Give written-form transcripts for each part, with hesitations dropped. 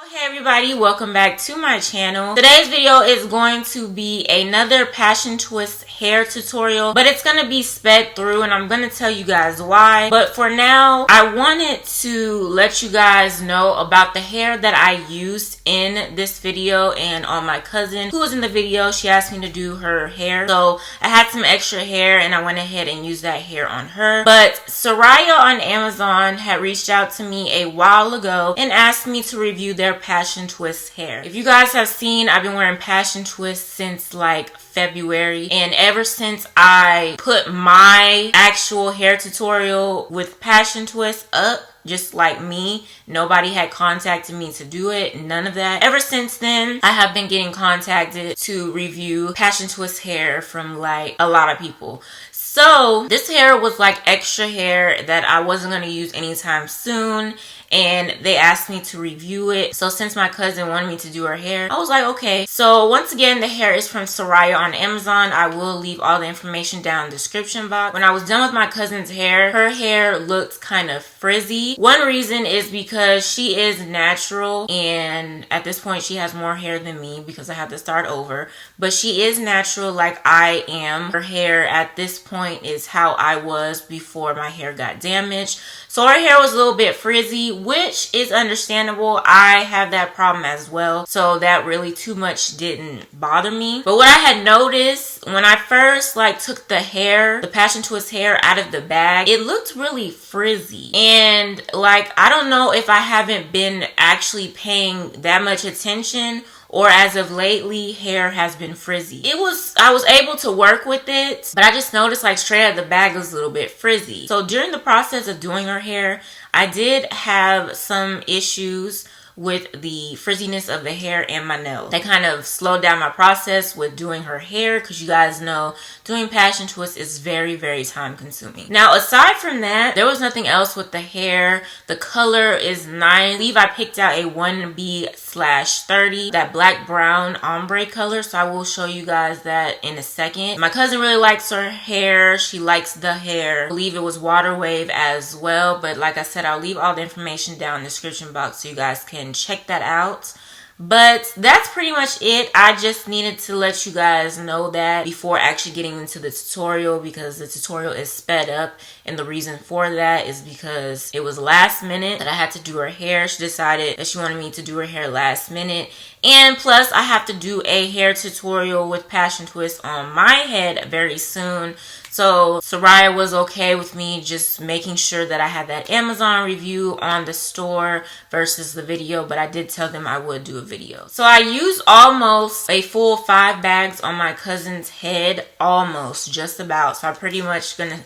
Hey everybody, welcome back to my channel. Today's video is going to be another passion twist hair tutorial, but it's going to be sped through and I'm going to tell you guys why. But for now, I wanted to let you guys know about the hair that I used in this video and on my cousin who was in the video. She asked me to do her hair, so I had some extra hair and I went ahead and used that hair on her. But Seriya on Amazon had reached out to me a while ago and asked me to review their passion twist hair. If you guys have seen, I've been wearing passion twist since like February, and ever since I put my actual hair tutorial with passion twist up, just like me, nobody had contacted me to do it, none of that. Ever since then, I have been getting contacted to review passion twist hair from like a lot of people. So this hair was like extra hair that I wasn't going to use anytime soon, and they asked me to review it. So since my cousin wanted me to do her hair, I was like, okay. So once again, the hair is from Seriya on Amazon. I will leave all the information down in the description box. When I was done with my cousin's hair, her hair looked kind of frizzy. One reason is because she is natural, and at this point she has more hair than me because I had to start over. But she is natural like I am. Her hair at this point is how I was before my hair got damaged. So her hair was a little bit frizzy, which is understandable. I have that problem as well. So that really too much didn't bother me. But what I had noticed when I first like took the hair, the passion twist hair out of the bag, it looked really frizzy. And like, I don't know if I haven't been actually paying that much attention, or as of lately, hair has been frizzy. I was able to work with it, but I just noticed like straight out of the bag was a little bit frizzy. So during the process of doing her hair, I did have some issues with the frizziness of the hair and my nails. They kind of slowed down my process with doing her hair, because you guys know doing passion twist is very, very time consuming. Now aside from that, there was nothing else with the hair. The color is nice. I believe I picked out a 1B/30, that black brown ombre color, so I will show you guys that in a second. My cousin really likes her hair. She likes the hair. I believe it was water wave as well, but like I said, I'll leave all the information down in the description box so you guys can check that out. But that's pretty much it. I just needed to let you guys know that before actually getting into the tutorial, because the tutorial is sped up, and the reason for that is because it was last minute that I had to do her hair. She decided that she wanted me to do her hair last minute, and plus I have to do a hair tutorial with passion twist on my head very soon. So Seriya was okay with me just making sure that I had that Amazon review on the store versus the video, but I did tell them I would do a video. So I used almost a full 5 bags on my cousin's head, almost, just about. So I'm pretty much gonna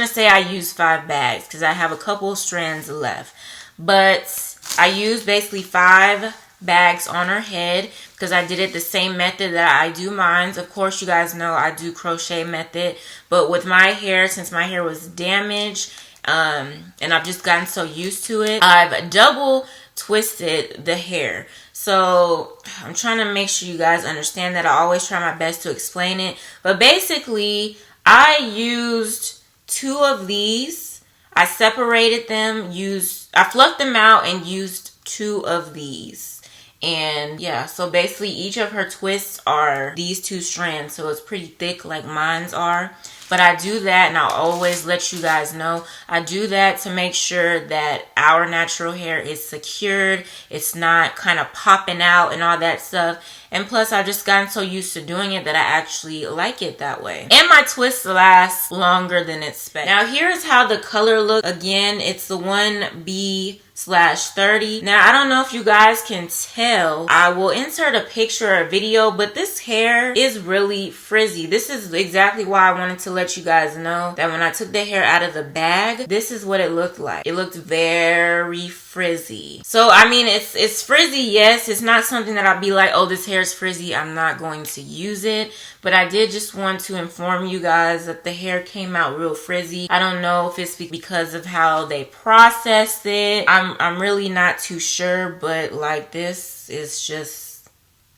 say I used 5 bags because I have a couple strands left. But I used basically 5 bags on her head because I did it the same method that I do mine. Of course, you guys know I do crochet method, but with my hair, since my hair was damaged, and I've just gotten so used to it, I've double twisted the hair. So I'm trying to make sure you guys understand that. I always try my best to explain it, but basically I used 2 of these. I separated them, I fluffed them out and used 2 of these. And yeah, so basically each of her twists are these 2 strands, so it's pretty thick like mine's are. But I do that, and I'll always let you guys know, I do that to make sure that our natural hair is secured, it's not kind of popping out and all that stuff. And plus, I've just gotten so used to doing it that I actually like it that way. And my twists last longer than expected. Now here's how the color looks. Again, it's the 1B/30. Now I don't know if you guys can tell. I will insert a picture or a video, but this hair is really frizzy. This is exactly why I wanted to let you guys know that when I took the hair out of the bag, this is what it looked like. It looked very frizzy. So I mean, it's frizzy, yes. It's not something that I'll be like, oh, this hair is frizzy, I'm not going to use it. But I did just want to inform you guys that the hair came out real frizzy. I don't know if it's because of how they processed it. I'm really not too sure, but like, this is just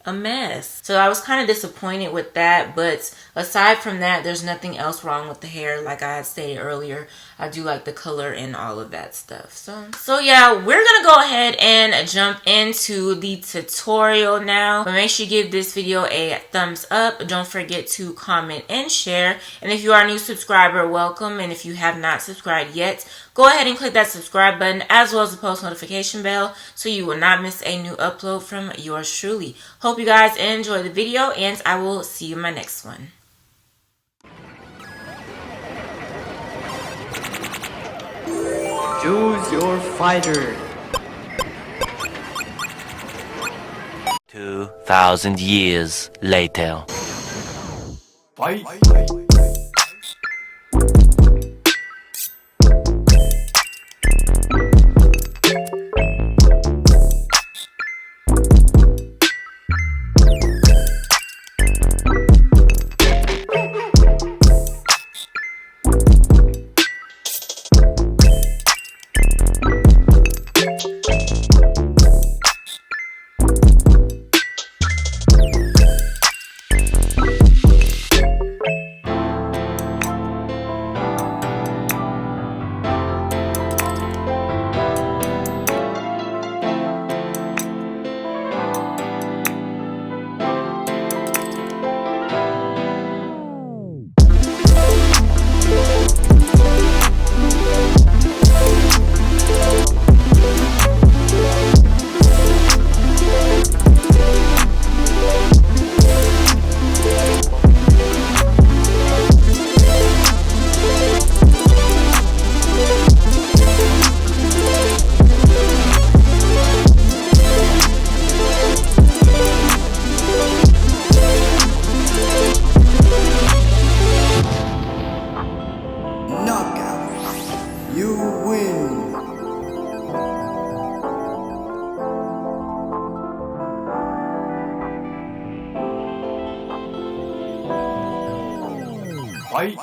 a mess. So I was kind of disappointed with that, but aside from that, there's nothing else wrong with the hair. Like I had stated earlier, I do like the color and all of that stuff. So yeah, we're gonna go ahead and jump into the tutorial now. But make sure you give this video a thumbs up. Don't forget to comment and share. And if you are a new subscriber, welcome. And if you have not subscribed yet, go ahead and click that subscribe button as well as the post notification bell so you will not miss a new upload from yours truly. Hope you guys enjoy the video, and I will see you in my next one. Choose your fighter. 2,000 years later. Fight. You win. Fight.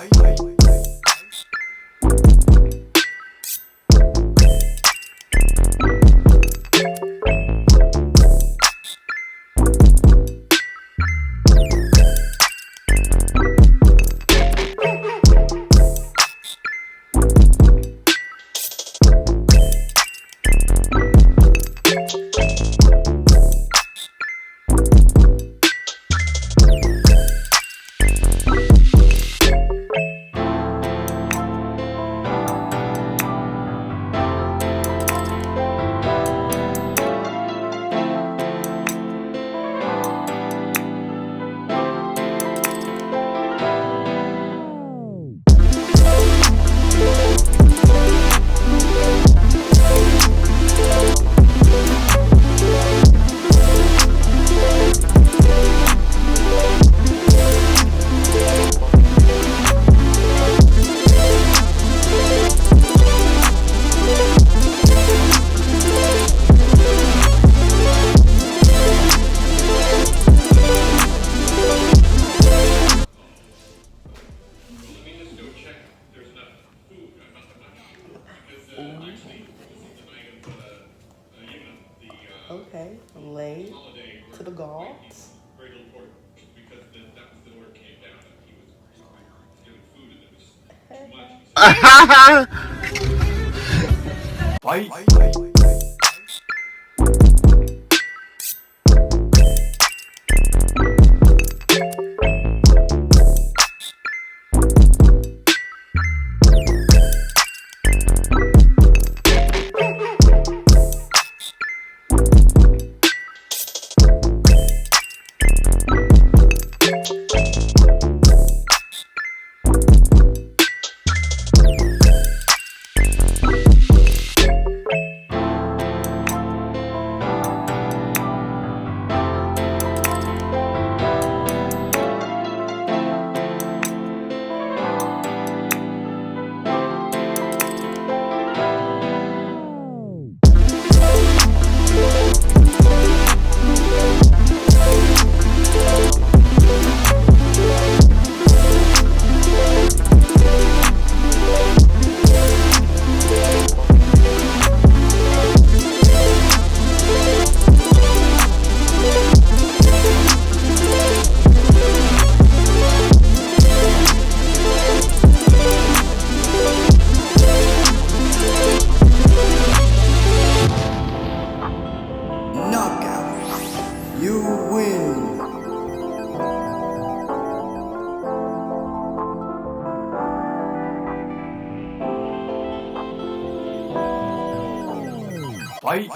Okay, lay to the gods. Fight. You win. Fight.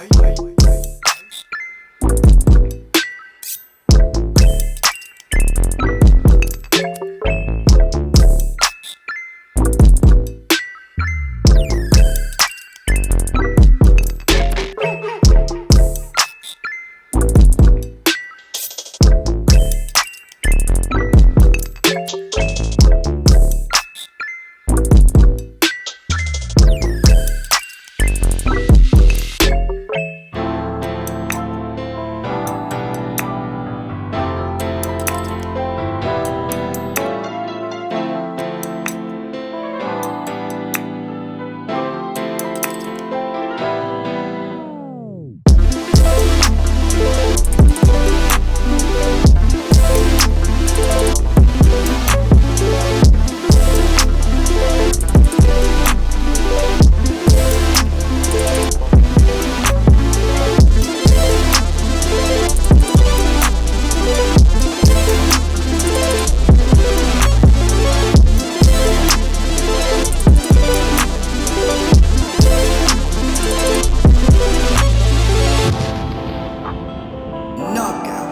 Knockout.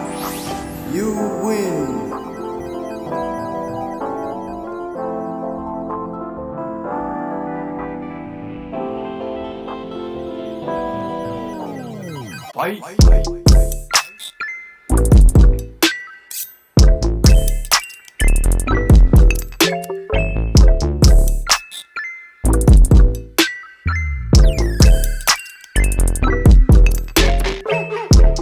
You win. Fight.